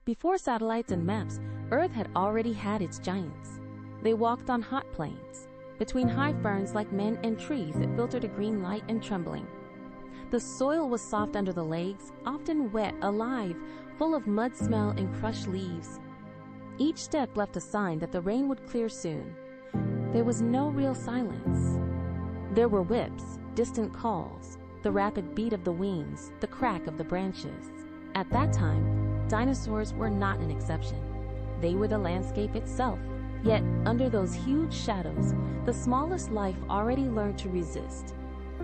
Before satellites and maps, Earth had already had its giants. They walked on hot plains, between high ferns like men and trees that filtered a green light and trembling. The soil was soft under the legs, often wet, alive, full of mud smell and crushed leaves. Each step left a sign that the rain would clear soon. There was no real silence. There were whips, distant calls, the rapid beat of the wings, the crack of the branches. At that time, dinosaurs were not an exception. They were the landscape itself. Yet, under those huge shadows, the smallest life already learned to resist.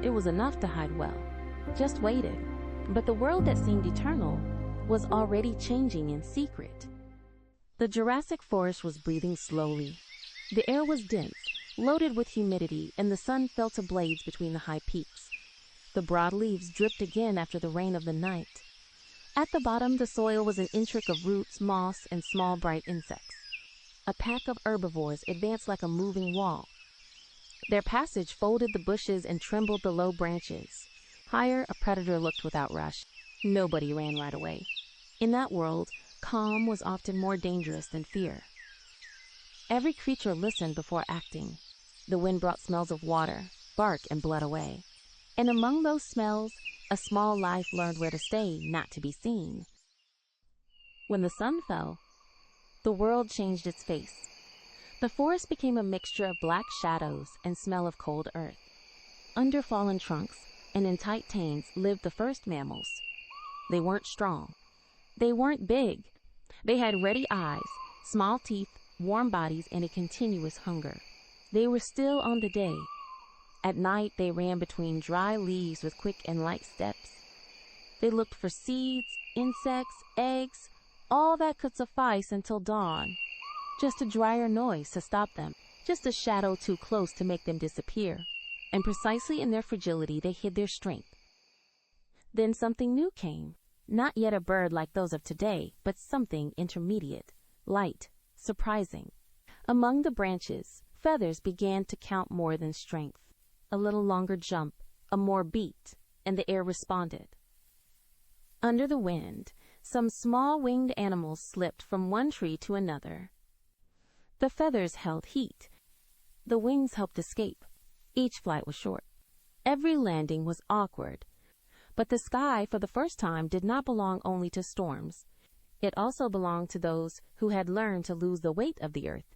It was enough to hide well, just waited. But the world that seemed eternal was already changing in secret. The Jurassic forest was breathing slowly. The air was dense, loaded with humidity, and the sun felt ablaze between the high peaks. The broad leaves dripped again after the rain of the night. At the bottom, the soil was an intric of roots, moss, and small bright insects. A pack of herbivores advanced like a moving wall. Their passage folded the bushes and trembled the low branches. Higher, a predator looked without rush. Nobody ran right away. In that world, calm was often more dangerous than fear. Every creature listened before acting. The wind brought smells of water, bark, and blood away. And among those smells, a small life learned where to stay, not to be seen. When the sun fell, the world changed its face. The forest became a mixture of black shadows and smell of cold earth. Under fallen trunks and in tight tames lived the first mammals. They weren't strong. They weren't big. They had ready eyes, small teeth, warm bodies, and a continuous hunger. They were still on the day. At night, they ran between dry leaves with quick and light steps. They looked for seeds, insects, eggs, all that could suffice until dawn. Just a drier noise to stop them, just a shadow too close to make them disappear. And precisely in their fragility, they hid their strength. Then something new came. Not yet a bird like those of today, but something intermediate, light, surprising. Among the branches, feathers began to count more than strength. A little longer jump, a more beat, and the air responded. Under the wind, some small winged animals slipped from one tree to another. The feathers held heat. The wings helped escape. Each flight was short. Every landing was awkward. But the sky, for the first time, did not belong only to storms. It also belonged to those who had learned to lose the weight of the earth.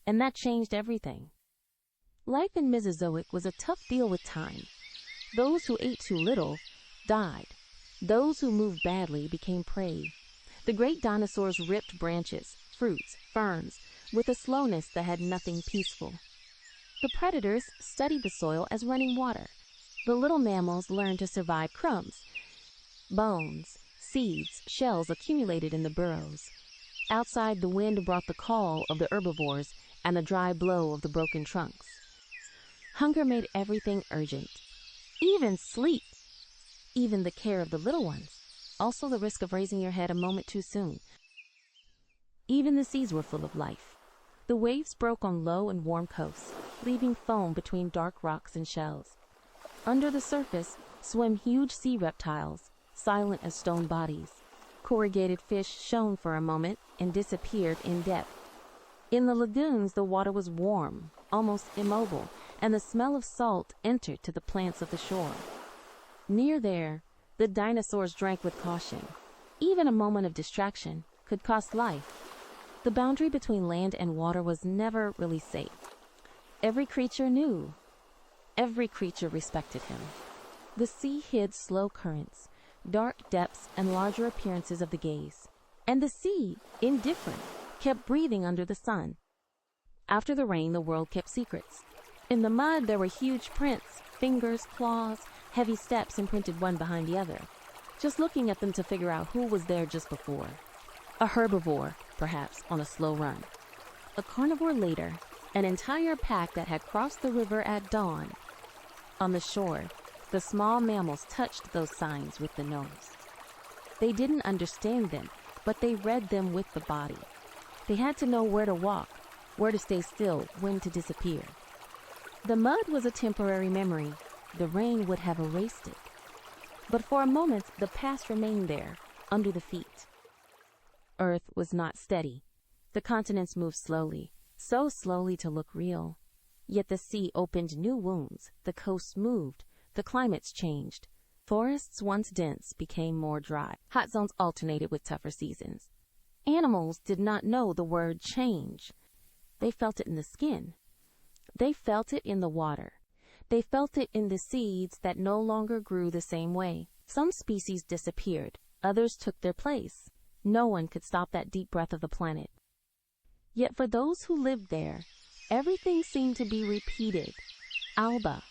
And that changed everything. Life in Mesozoic was a tough deal with time. Those who ate too little died. Those who moved badly became prey. The great dinosaurs ripped branches, fruits, ferns, with a slowness that had nothing peaceful. The predators studied the soil as running water. The little mammals learned to survive crumbs. Bones, seeds, shells accumulated in the burrows. Outside, the wind brought the call of the herbivores and the dry blow of the broken trunks. Hunger made everything urgent. Even sleep. Even the care of the little ones. Also the risk of raising your head a moment too soon. Even the seas were full of life. The waves broke on low and warm coasts, leaving foam between dark rocks and shells. Under the surface swam huge sea reptiles, silent as stone bodies. Corrugated fish shone for a moment and disappeared in depth. In the lagoons, the water was warm, almost immobile, and the smell of salt entered to the plants of the shore. Near there, the dinosaurs drank with caution. Even a moment of distraction could cost life. The boundary between land and water was never really safe. Every creature knew. Every creature respected him. The sea hid slow currents, dark depths, and larger appearances of the gaze. And the sea, indifferent, kept breathing under the sun. After the rain, the world kept secrets. In the mud, there were huge prints, fingers, claws, heavy steps imprinted one behind the other. Just looking at them to figure out who was there just before. A herbivore, perhaps, on a slow run. A carnivore later, an entire pack that had crossed the river at dawn. On the shore, the small mammals touched those signs with the nose. They didn't understand them, but they read them with the body. They had to know where to walk, where to stay still, when to disappear. The mud was a temporary memory. The rain would have erased it. But for a moment, the past remained there, under the feet. Earth was not steady. The continents moved slowly, so slowly to look real. Yet the sea opened new wounds, the coasts moved, the climates changed. Forests once dense became more dry. Hot zones alternated with tougher seasons. Animals did not know the word change. They felt it in the skin. They felt it in the water. They felt it in the seeds that no longer grew the same way. Some species disappeared. Others took their place. No one could stop that deep breath of the planet. Yet for those who lived there, everything seemed to be repeated. Alba,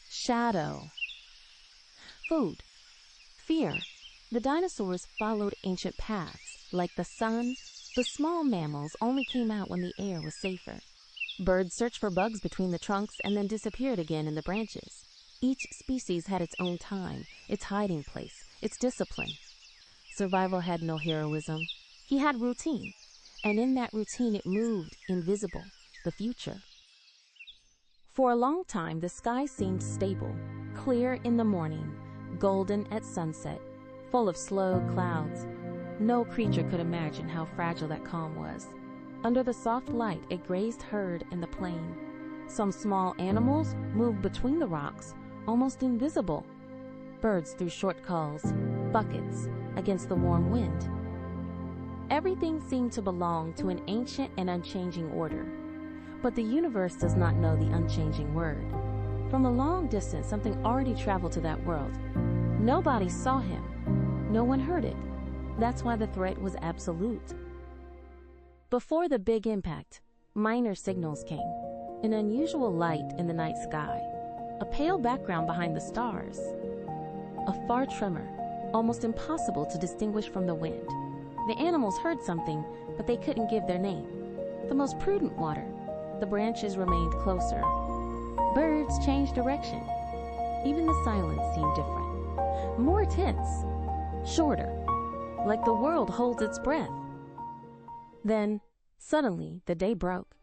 shadow, food, fear. The dinosaurs followed ancient paths. Like the sun, the small mammals only came out when the air was safer. Birds searched for bugs between the trunks and then disappeared again in the branches. Each species had its own time, its hiding place, its discipline. Survival had no heroism. He had routine, and in that routine it moved, invisible, the future. For a long time, the sky seemed stable, clear in the morning, golden at sunset, full of slow clouds. No creature could imagine how fragile that calm was. Under the soft light, a grazed herd in the plain. Some small animals moved between the rocks, almost invisible. Birds threw short calls, buckets, against the warm wind. Everything seemed to belong to an ancient and unchanging order. But the universe does not know the unchanging word. From a long distance, something already traveled to that world. Nobody saw him. No one heard it. That's why the threat was absolute. Before the big impact, minor signals came. An unusual light in the night sky. A pale background behind the stars. A far tremor, almost impossible to distinguish from the wind. The animals heard something, but they couldn't give their name. The most prudent water. The branches remained closer. Birds changed direction. Even the silence seemed different. More tense. Shorter. Like the world holds its breath. Then, suddenly, the day broke.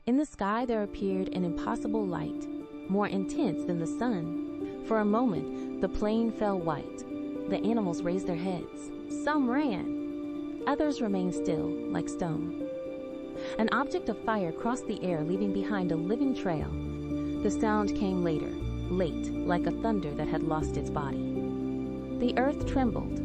In the sky there appeared an impossible light, more intense than the sun. For a moment, the plain fell white. The animals raised their heads. Some ran. Others remained still, like stone. An object of fire crossed the air, leaving behind a living trail. The sound came later, late, like a thunder that had lost its body. The earth trembled.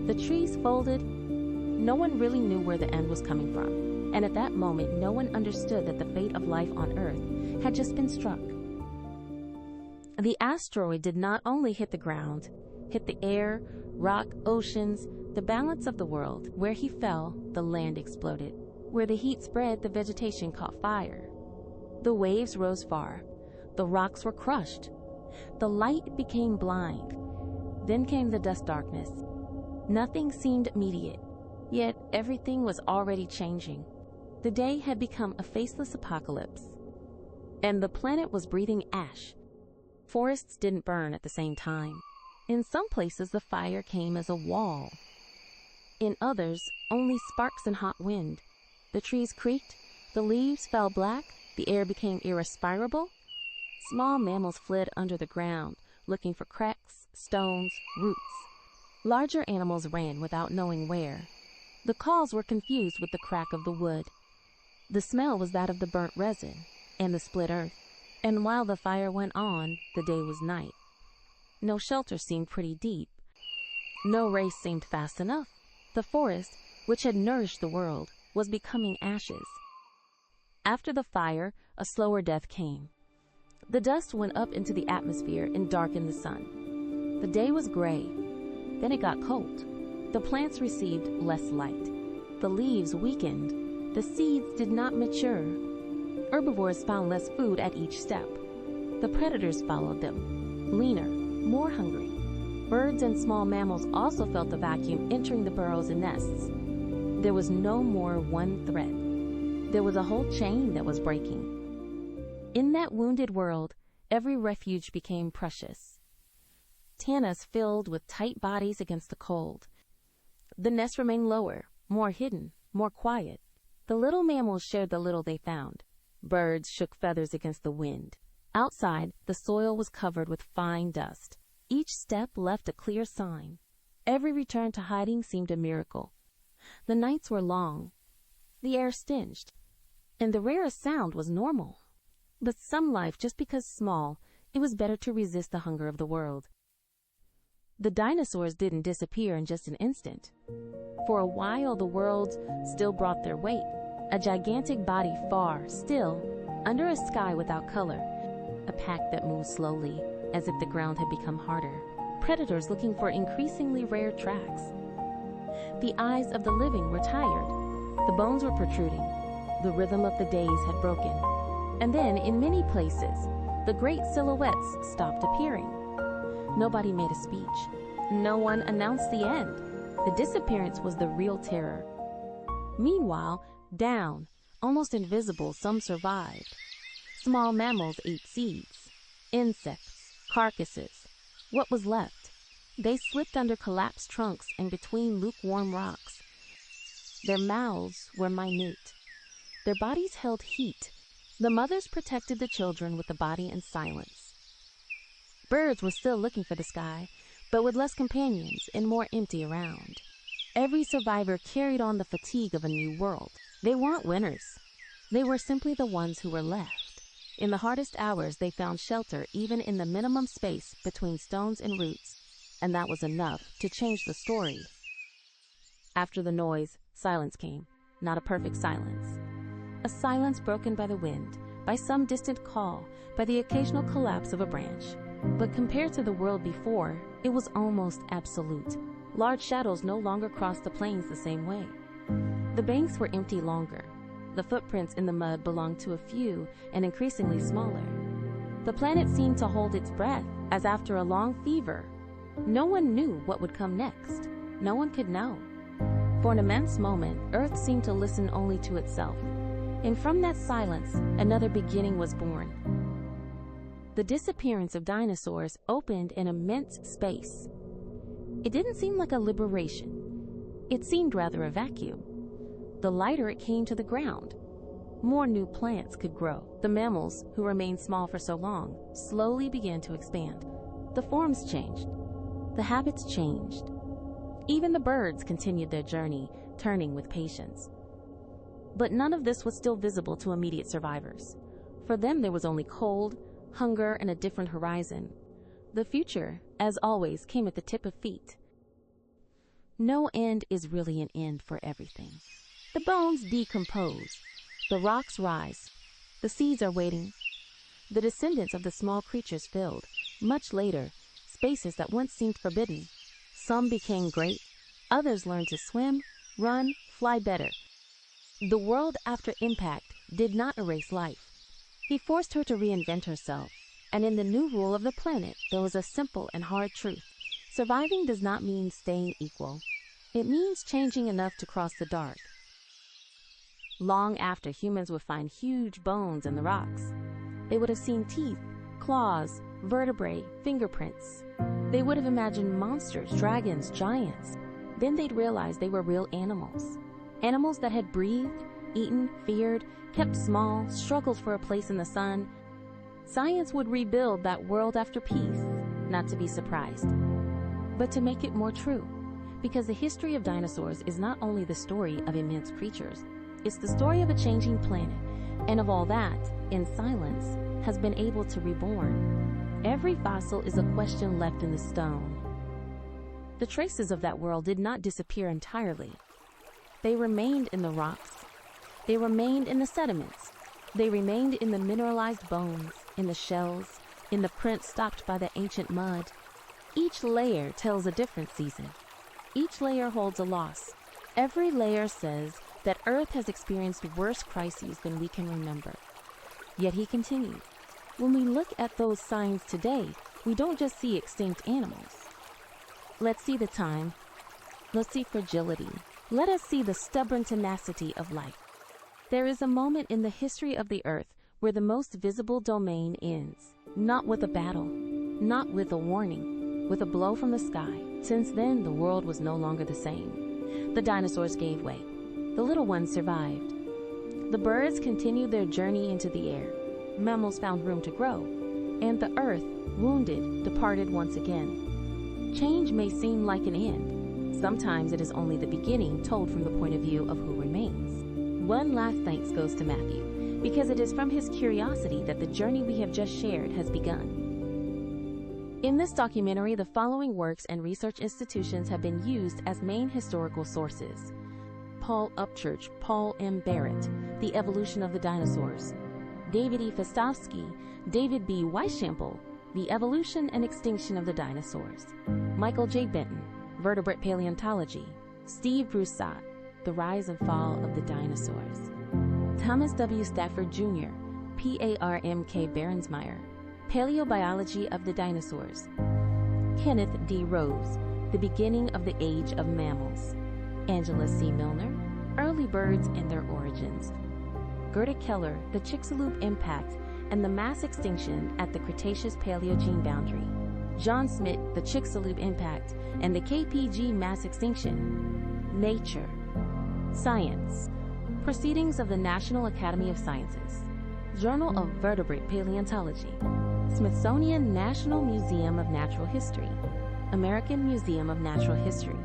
The trees folded. No one really knew where the end was coming from. And at that moment, no one understood that the fate of life on Earth had just been struck. The asteroid did not only hit the ground, hit the air, rock, oceans, the balance of the world. Where he fell, the land exploded. Where the heat spread, the vegetation caught fire. The waves rose far. The rocks were crushed. The light became blind. Then came the dust darkness. Nothing seemed immediate, yet everything was already changing. The day had become a faceless apocalypse, and the planet was breathing ash. Forests didn't burn at the same time. In some places, the fire came as a wall. In others, only sparks and hot wind. The trees creaked, the leaves fell black, the air became irrespirable. Small mammals fled under the ground, looking for cracks, stones, roots. Larger animals ran without knowing where. The calls were confused with the crack of the wood. The smell was that of the burnt resin and the split earth. And while the fire went on, the day was night. No shelter seemed pretty deep. No race seemed fast enough. The forest, which had nourished the world, was becoming ashes. After the fire, a slower death came. The dust went up into the atmosphere and darkened the sun. The day was gray. Then it got cold. The plants received less light. The leaves weakened. The seeds did not mature. Herbivores found less food at each step. The predators followed them, leaner, more hungry. Birds and small mammals also felt the vacuum entering the burrows and nests. There was no more one thread. There was a whole chain that was breaking. In that wounded world, every refuge became precious. Tannas filled with tight bodies against the cold. The nests remained lower, more hidden, more quiet. The little mammals shared the little they found. Birds shook feathers against the wind. Outside, the soil was covered with fine dust. Each step left a clear sign. Every return to hiding seemed a miracle. The nights were long, the air stinged, and the rarest sound was normal. But some life, just because small, it was better to resist the hunger of the world. The dinosaurs didn't disappear in just an instant. For a while, the world still brought their weight, a gigantic body far, still, under a sky without color, a pack that moved slowly, as if the ground had become harder, predators looking for increasingly rare tracks. The eyes of the living were tired, the bones were protruding, the rhythm of the days had broken. And then, in many places, the great silhouettes stopped appearing. Nobody made a speech. No one announced the end. The disappearance was the real terror. Meanwhile, down, almost invisible, some survived. Small mammals ate seeds, insects, carcasses. What was left? They slipped under collapsed trunks and between lukewarm rocks. Their mouths were minute. Their bodies held heat. The mothers protected the children with the body and silence. Birds were still looking for the sky, but with less companions and more empty around. Every survivor carried on the fatigue of a new world. They weren't winners. They were simply the ones who were left. In the hardest hours, they found shelter even in the minimum space between stones and roots, and that was enough to change the story. After the noise, silence came, not a perfect silence. A silence broken by the wind, by some distant call, by the occasional collapse of a branch. But compared to the world before, it was almost absolute. Large shadows no longer crossed the plains the same way. The banks were empty longer. The footprints in the mud belonged to a few and increasingly smaller. The planet seemed to hold its breath, as after a long fever. No one knew what would come next. No one could know. For an immense moment, Earth seemed to listen only to itself. And from that silence, another beginning was born. The disappearance of dinosaurs opened an immense space. It didn't seem like a liberation. It seemed rather a vacuum. The lighter it came to the ground, more new plants could grow. The mammals, who remained small for so long, slowly began to expand. The forms changed. The habits changed. Even the birds continued their journey, turning with patience. But none of this was still visible to immediate survivors. For them, there was only cold, hunger, and a different horizon. The future, as always, came at the tip of feet. No end is really an end for everything. The bones decompose. The rocks rise. The seeds are waiting. The descendants of the small creatures filled, much later, spaces that once seemed forbidden. Some became great. Others learned to swim, run, fly better. The world after impact did not erase life. He forced her to reinvent herself. And in the new rule of the planet, there was a simple and hard truth. Surviving does not mean staying equal. It means changing enough to cross the dark. Long after, humans would find huge bones in the rocks. They would have seen teeth, claws, vertebrae, fingerprints. They would have imagined monsters, dragons, giants. Then they'd realize they were real animals. Animals that had breathed, eaten, feared, kept small, struggled for a place in the sun. Science would rebuild that world after peace, not to be surprised, but to make it more true. Because the history of dinosaurs is not only the story of immense creatures, it's the story of a changing planet, and of all that, in silence, has been able to reborn. Every fossil is a question left in the stone. The traces of that world did not disappear entirely. They remained in the rocks. They remained in the sediments. They remained in the mineralized bones, in the shells, in the prints stopped by the ancient mud. Each layer tells a different season. Each layer holds a loss. Every layer says that Earth has experienced worse crises than we can remember. Yet he continued, when we look at those signs today, we don't just see extinct animals. Let's see the time. Let's see fragility. Let us see the stubborn tenacity of life. There is a moment in the history of the Earth where the most visible domain ends, not with a battle, not with a warning, with a blow from the sky. Since then, the world was no longer the same. The dinosaurs gave way. The little ones survived. The birds continued their journey into the air. Mammals found room to grow. And the Earth, wounded, departed once again. Change may seem like an end. Sometimes it is only the beginning told from the point of view of who remains. One last thanks goes to Matthew, because it is from his curiosity that the journey we have just shared has begun. In this documentary, the following works and research institutions have been used as main historical sources: Paul Upchurch, Paul M. Barrett, The Evolution of the Dinosaurs; David E. Festowski, David B. Weishample, The Evolution and Extinction of the Dinosaurs; Michael J. Benton, Vertebrate Paleontology; Steve Broussard, The Rise and Fall of the Dinosaurs; Thomas W. Stafford Jr., PARMK Berensmeyer, Paleobiology of the Dinosaurs; Kenneth D. Rose, The Beginning of the Age of Mammals; Angela C. Milner, Early Birds and Their Origins; Gerda Keller, The Chicxulub Impact and the Mass Extinction at the Cretaceous-Paleogene Boundary; John Smith, The Chicxulub Impact and the KPG Mass Extinction; Nature; Science, Proceedings of the National Academy of Sciences; Journal of Vertebrate Paleontology; Smithsonian National Museum of Natural History; American Museum of Natural History;